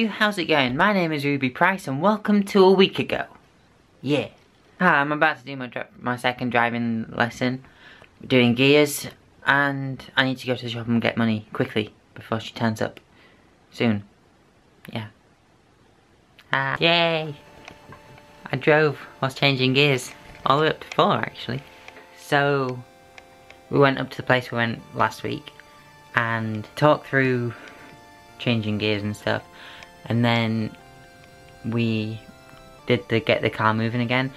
you, how's it going? My name is Ruby Price and welcome to a week ago. Yeah. I'm about to do my second driving lesson. We're doing gears and I need to go to the shop and get money quickly before she turns up soon. Yeah. Yay! I drove whilst changing gears all the way up to 4 actually. So we went up to the place we went last week and talked through changing gears and stuff, and then we did get the car moving again.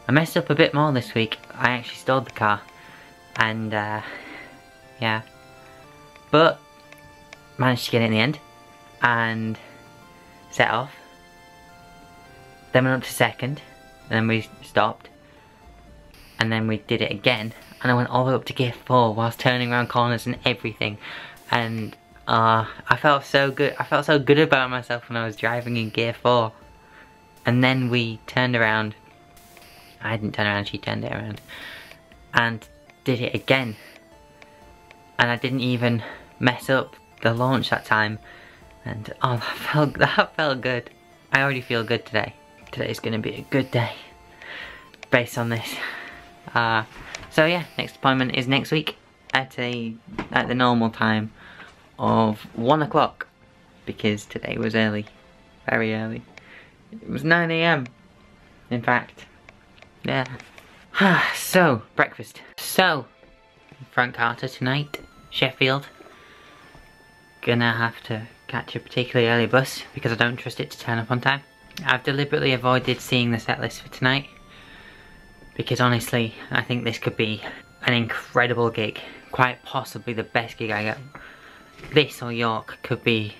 I messed up a bit more this week. I actually stalled the car and yeah, but managed to get it in the end and set off. Then went up to second and then we stopped and then we did it again and I went all the way up to gear 4 whilst turning around corners and everything, and I felt so good. I felt so good about myself when I was driving in gear 4. And then we turned around. I didn't turn around, she turned it around. And did it again. And I didn't even mess up the launch that time. And oh, that felt good. I already feel good today. Today's gonna be a good day based on this. So yeah, next appointment is next week at the normal time of 1 o'clock, because today was early, very early. It was 9 AM, in fact. Yeah. So, breakfast. So, Frank Carter tonight, Sheffield. Gonna have to catch a particularly early bus because I don't trust it to turn up on time. I've deliberately avoided seeing the set list for tonight because honestly, I think this could be an incredible gig. Quite possibly the best gig I go. This or York could be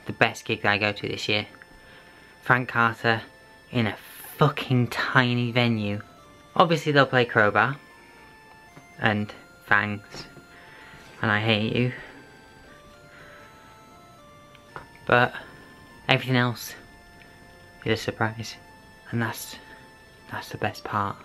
the best gig that I go to this year. Frank Carter in a fucking tiny venue. Obviously they'll play Crowbar and Fangs and I Hate You, but everything else is a surprise, and that's the best part.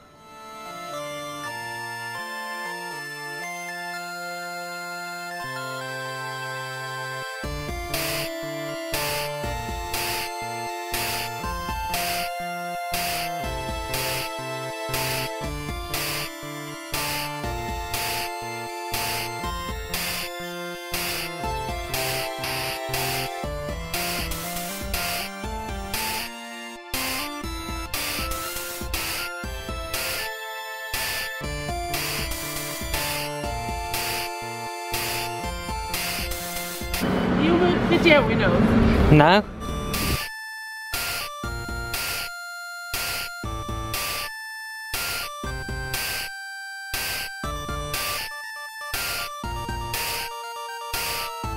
You were videoing us? No.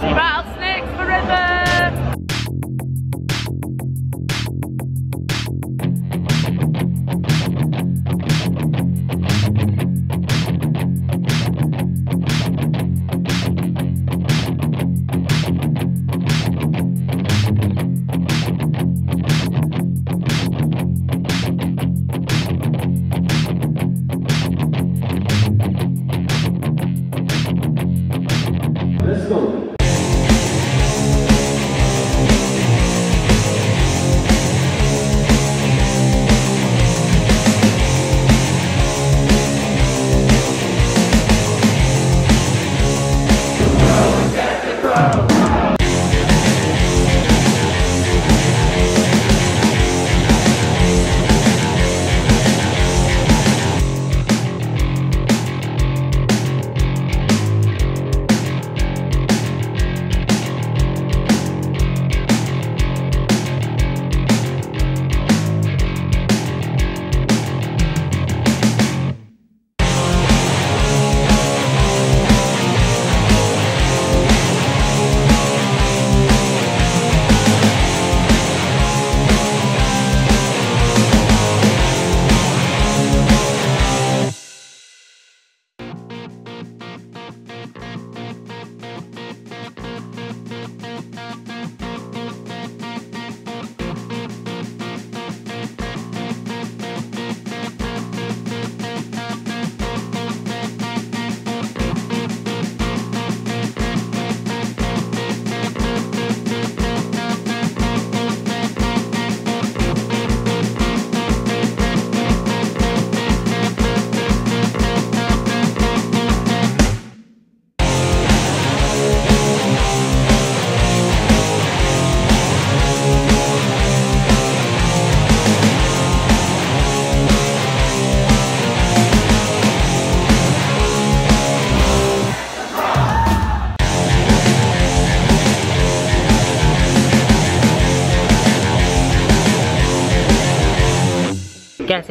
Rattlesnakes forever! Let's go.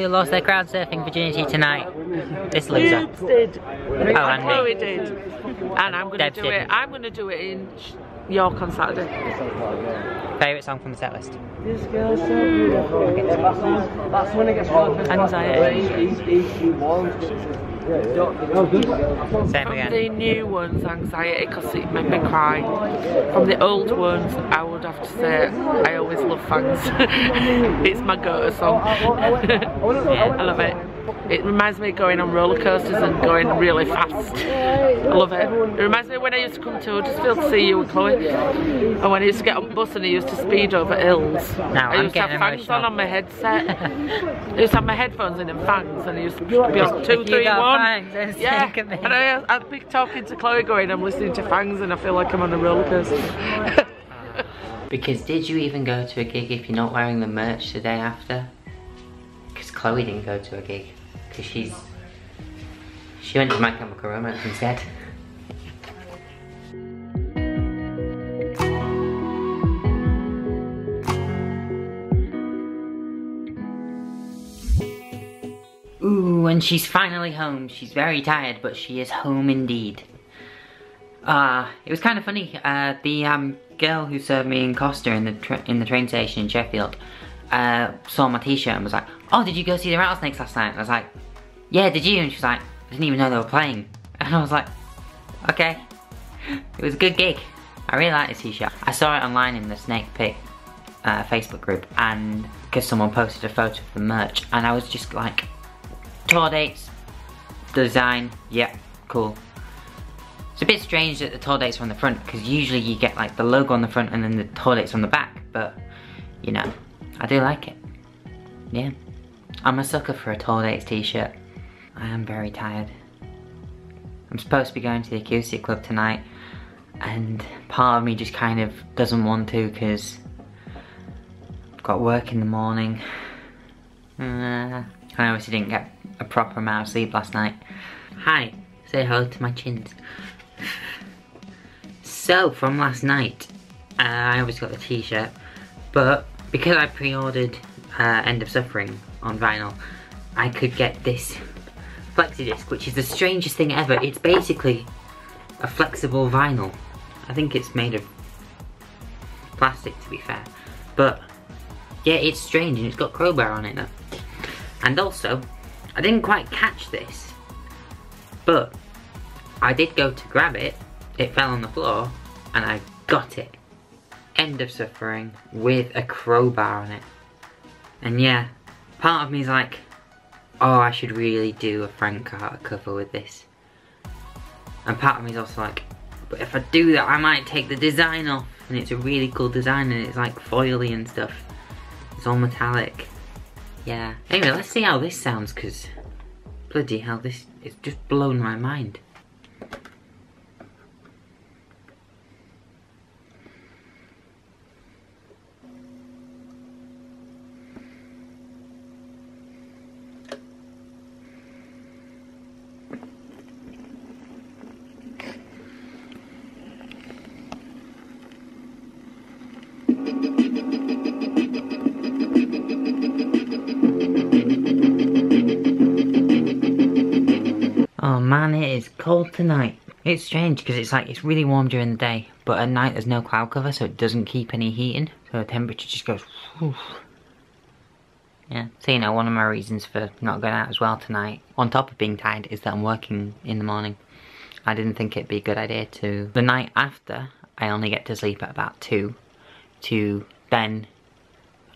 who lost their crowd surfing virginity tonight? This loser. Ruubez did. Oh, and Chloe me. did. And I'm going to Debs do it. didn't. I'm going to do it in York on Saturday. Favourite song from the set list? This girl's so beautiful. That's when it gets hard. Anxiety. Same From again. the new ones, Anxiety, because it made me cry. From the old ones, I would have to say I always love Fangs. It's my go-to song. I love it. It reminds me of going on roller coasters and going really fast. I love it. It reminds me of when I used to come to Huddersfield to see you and Chloe. And when I used to get on the bus and I used to speed over hills. Now I I'm used to have getting Fangs emotional. on my headset. I used to have my headphones in and Fangs, and I used to be on 2, 3, 1. Fangs, then Yeah, think of me. and I'd be talking to Chloe going, I'm listening to Fangs and I feel like I'm on a roller coaster. Because did you even go to a gig if you're not wearing the merch the day after? Because Chloe didn't go to a gig. Because she went to My Chemical Romance instead. Ooh, and she's finally home. She's very tired, but she is home indeed. It was kind of funny. The girl who served me in Costa in the train station in Sheffield saw my t-shirt and was like, "Oh, did you go see the Rattlesnakes last night?" And I was like, "Yeah, did you?" And she was like, "I didn't even know they were playing." And I was like, "Okay." It was a good gig. I really like this t-shirt. I saw it online in the Snake Pit Facebook group, and because someone posted a photo of the merch, and I was just like, tour dates, design, yeah, cool. It's a bit strange that the tour dates are on the front, because usually you get like the logo on the front and then the tour dates on the back, but you know, I do like it. Yeah, I'm a sucker for a tour dates t-shirt. I am very tired. I'm supposed to be going to the acoustic club tonight, and part of me just kind of doesn't want to because I've got work in the morning. I obviously didn't get a proper amount of sleep last night. Hi, say hello to my chins. So, from last night, I obviously got the t-shirt, but because I pre-ordered End of Suffering on vinyl, I could get this flexi disc, which is the strangest thing ever. It's basically a flexible vinyl. I think it's made of plastic, to be fair, but yeah, it's strange, and it's got crowbar on it though. And also, I didn't quite catch this, but I did go to grab it, it fell on the floor, and I got it. End of Suffering with a crowbar on it. And yeah, part of me is like, oh, I should really do a Frank Carter cover with this. And part of me is also like, but if I do that, I might take the design off. And it's a really cool design, and it's like foily and stuff. It's all metallic. Yeah. Anyway, let's see how this sounds, because bloody hell, this is just blown my mind. Oh man, it is cold tonight. It's strange because it's really warm during the day, but at night there's no cloud cover, so it doesn't keep any heating, so the temperature just goes whew. Yeah, so you know, one of my reasons for not going out as well tonight, on top of being tired, is that I'm working in the morning. I didn't think it'd be a good idea to. The night after, I only get to sleep at about 2, to then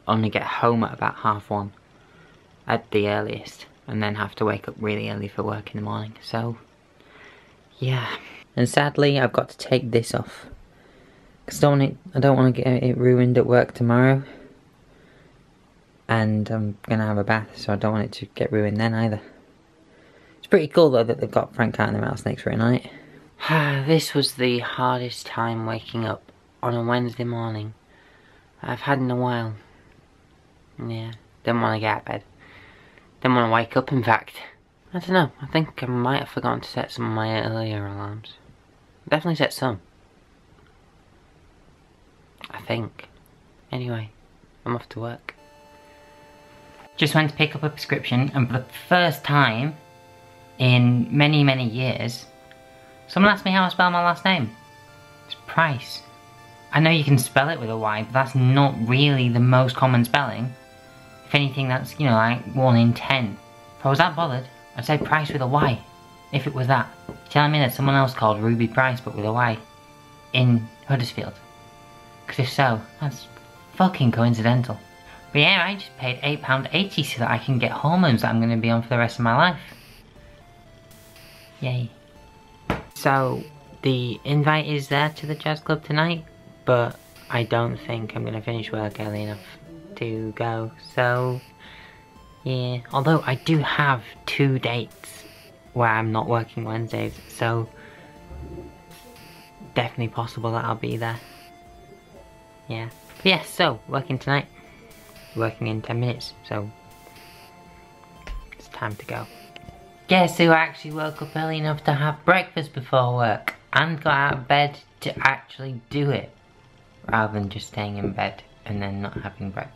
only get home at about 1:30 at the earliest, and then have to wake up really early for work in the morning, so yeah. And sadly, I've got to take this off, because I don't want to get it ruined at work tomorrow, and I'm gonna have a bath, so I don't want it to get ruined then either. It's pretty cool though that they've got Frank Carter the Rattlesnakes for a night. This was the hardest time waking up on a Wednesday morning I've had in a while. Yeah, didn't want to get out of bed. Didn't want to wake up, in fact. I don't know, I think I might have forgotten to set some of my earlier alarms. Definitely set some. I think. Anyway, I'm off to work. just went to pick up a prescription, and for the first time in many, many years, someone asked me how I spell my last name. It's Price. I know you can spell it with a Y, but that's not really the most common spelling. If anything, that's, you know, like 1 in 10. If I was that bothered, I'd say Price with a Y, if it was that. You're telling me that someone else called Ruby Price, but with a Y, in Huddersfield? Because if so, that's fucking coincidental. But yeah, I just paid £8.80 so that I can get hormones that I'm going to be on for the rest of my life. Yay. So, the invite is there to the jazz club tonight, but I don't think I'm going to finish work early enough to go, so yeah. Although I do have 2 dates where I'm not working Wednesdays, so definitely possible that I'll be there. Yeah. But yeah, so, working tonight. Working in 10 minutes, so it's time to go. Guess who actually woke up early enough to have breakfast before work and got out of bed to actually do it, rather than just staying in bed and then not having breakfast.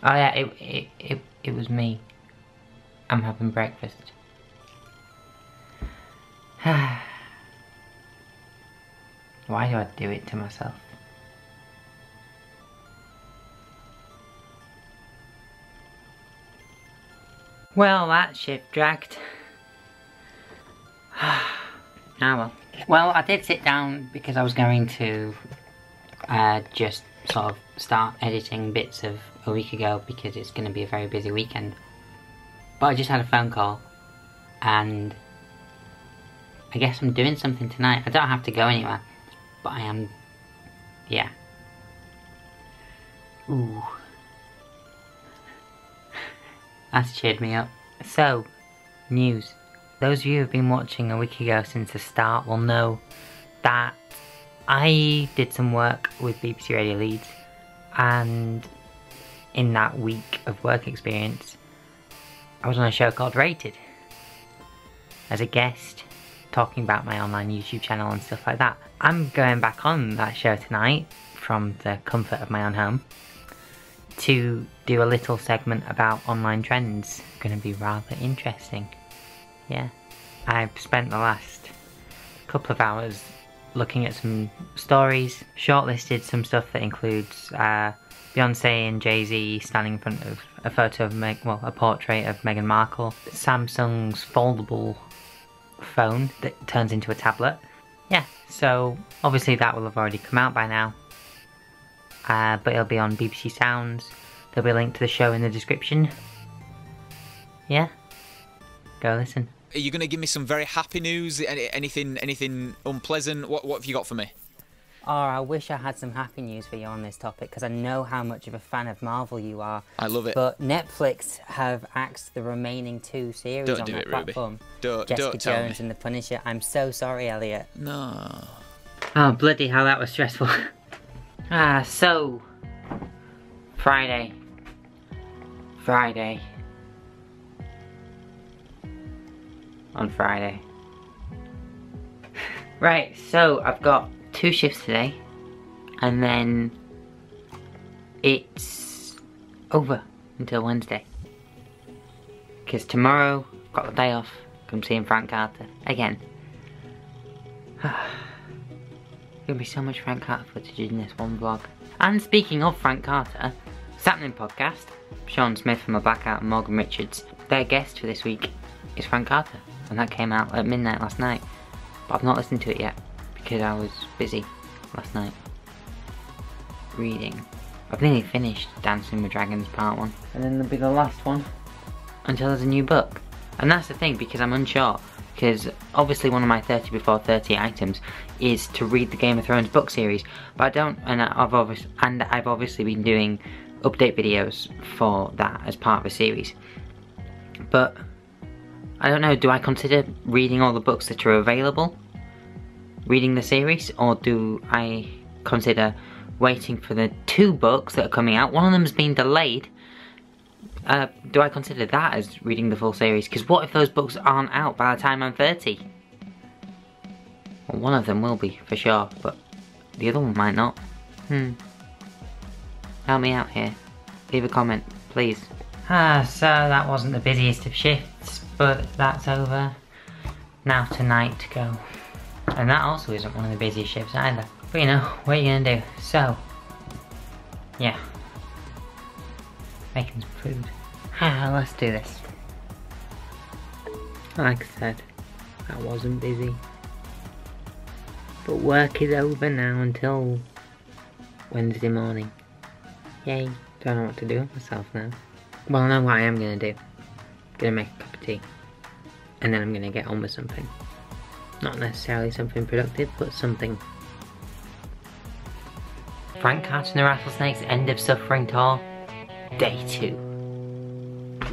Oh yeah, it was me. I'm having breakfast. Why do I do it to myself? Well, that shift dragged. Ah well. Well, I did sit down because I was going to just sort of start editing bits of a week ago because it's going to be a very busy weekend. But I just had a phone call and I guess I'm doing something tonight. I don't have to go anywhere, but I am, yeah. Ooh. That's cheered me up. So, news. Those of you who've been watching a week ago since the start will know that I did some work with BBC Radio Leeds, and in that week of work experience, I was on a show called Rated as a guest, talking about my online YouTube channel and stuff like that. I'm going back on that show tonight from the comfort of my own home to do a little segment about online trends. Gonna be rather interesting. Yeah. I've spent the last couple of hours looking at some stories, shortlisted some stuff that includes Beyonce and Jay-Z standing in front of a photo of a portrait of Meghan Markle, Samsung's foldable phone that turns into a tablet. Yeah, so obviously that will have already come out by now. But it'll be on BBC Sounds. There'll be a link to the show in the description. Yeah, go listen. Are you going to give me some very happy news? Anything unpleasant? What have you got for me? Oh, I wish I had some happy news for you on this topic, because I know how much of a fan of Marvel you are. I love it. But Netflix have axed the remaining 2 series on their platform. Jessica Jones and The Punisher. I'm so sorry, Elliot. No. Oh, bloody hell, that was stressful. So... Friday. On Friday. Right, so I've got 2 shifts today, and then it's over until Wednesday. Because tomorrow, I've got the day off, I'm seeing Frank Carter again. There's gonna be so much Frank Carter footage in this one vlog. And speaking of Frank Carter, Sapling podcast, Sean Smith from A Blackout and Morgan Richards, their guest for this week is Frank Carter, and that came out at midnight last night. But I've not listened to it yet because I was busy last night reading. I've nearly finished Dancing with Dragons Part 1, and then there'll be the last one until there's a new book. And that's the thing, because I'm unsure, because obviously one of my 30 before 30 items is to read the Game of Thrones book series, but I don't, and I've obviously been doing update videos for that as part of a series. But I don't know, do I consider reading all the books that are available, reading the series, or do I consider waiting for the 2 books that are coming out? One of them's been delayed. Do I consider that as reading the full series? Because what if those books aren't out by the time I'm 30? Well, one of them will be, for sure, but the other one might not. Help me out here. Leave a comment, please. So that wasn't the busiest of shifts, but that's over. Now to night to go. And that also isn't one of the busiest shifts either. But you know, what are you gonna do? So, yeah. Making some food. Let's do this. Like I said, I wasn't busy. But work is over now until Wednesday morning. Yay. Don't know what to do with myself now. Well, I know what I am gonna do. Gonna make a cup of tea. And then I'm gonna get on with something. Not necessarily something productive, but something. Frank Carter and the Rattlesnakes End of Suffering Tour. Day 2.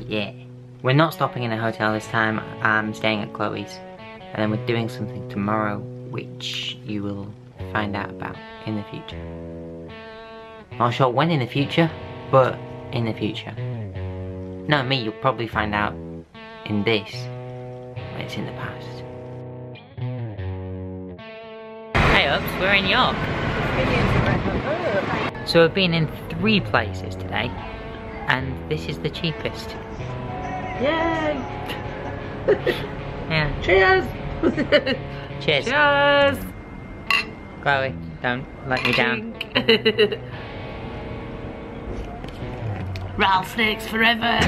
Yeah. We're not stopping in a hotel this time. I'm staying at Chloe's. And then we're doing something tomorrow, which you will find out about in the future. Not sure when in the future, but in the future. No, me, you'll probably find out in this, when it's in the past. Hey ups, we're in York. So we've been in 3 places today, and this is the cheapest. Yay! Yeah. Cheers! Cheers. Cheers! Chloe, don't let me down. Rattlesnakes forever!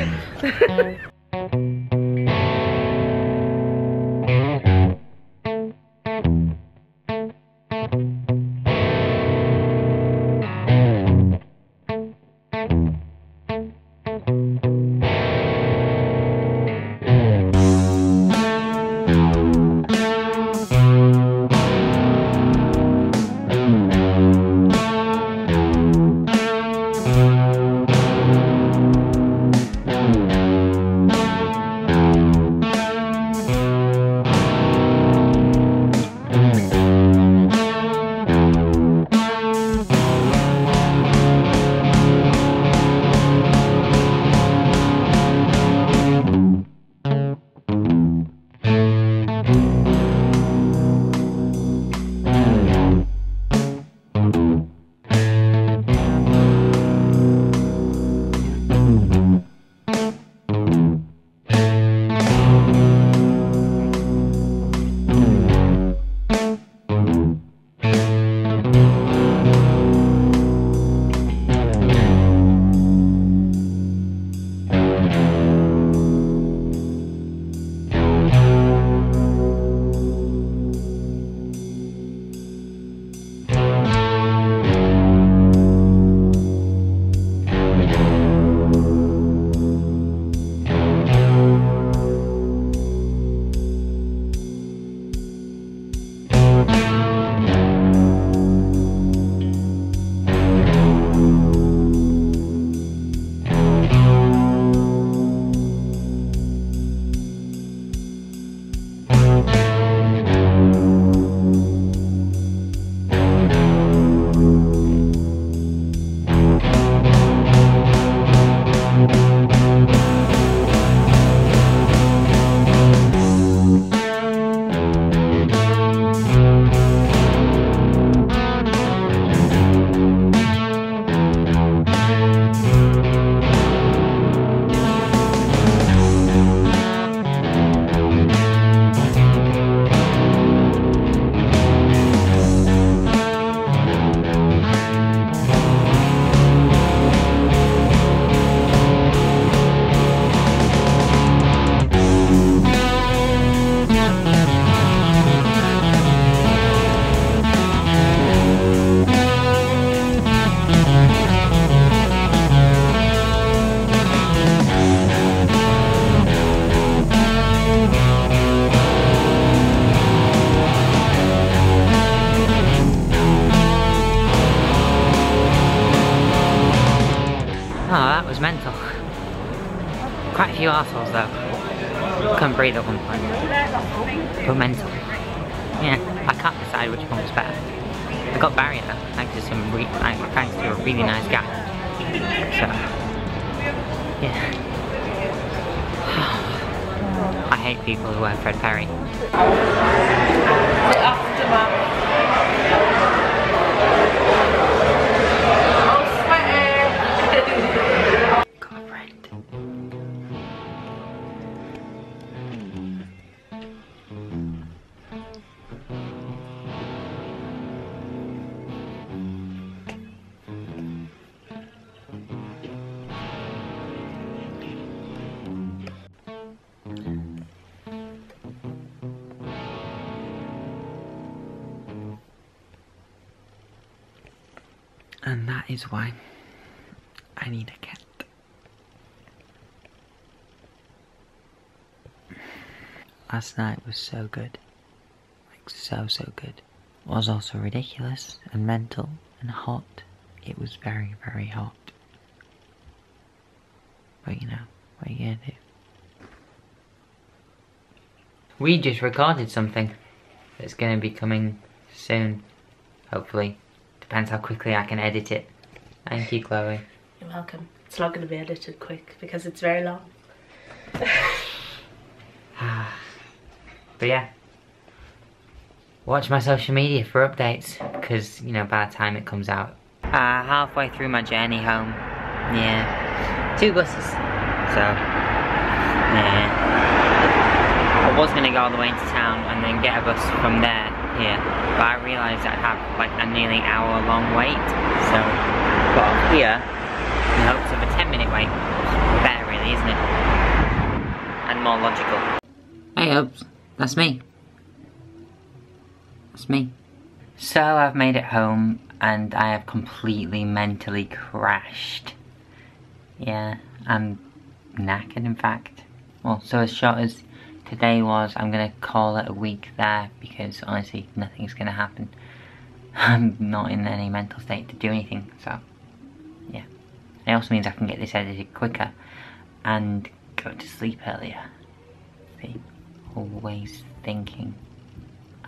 was mental. Quite a few arseholes though. Couldn't breathe at one point. But mental. Yeah, I can't decide which one was better. I got barrier though, thanks to a really nice guy. So, yeah. I hate people who wear Fred Perry. Oh, sweaty! And that is why I need a cat. Last night was so good. Like so good. It was also ridiculous and mental and hot. It was very, very hot. But you know, what are you gonna do? We just recorded something that's gonna be coming soon. Hopefully. Depends how quickly I can edit it. Thank you, Chloe. You're welcome. It's not going to be edited quick because it's very long. But yeah. Watch my social media for updates, because, you know, by the time it comes out. Halfway through my journey home. Yeah. 2 buses. So, yeah. I was going to go all the way into town and then get a bus from there here, but I realised I'd have like a nearly hour-long wait, so got off here in hopes of a 10-minute wait. Better really, isn't it? And more logical. Hey Hubs, that's me. That's me. So I've made it home and I have completely mentally crashed. Yeah, I'm knackered in fact. Well, so as short as today was, I'm gonna call it a week there because honestly nothing's gonna happen. I'm not in any mental state to do anything, so yeah. It also means I can get this edited quicker and go to sleep earlier. See, always thinking.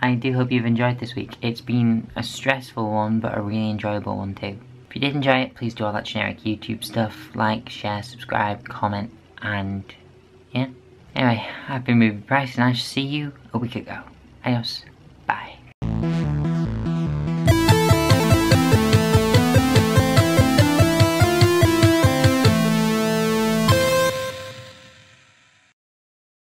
I do hope you've enjoyed this week. It's been a stressful one, but a really enjoyable one too. If you did enjoy it, please do all that generic YouTube stuff, like, share, subscribe, comment, and yeah. Anyway, I've been Ruubez and I shall see you a week ago. Adios.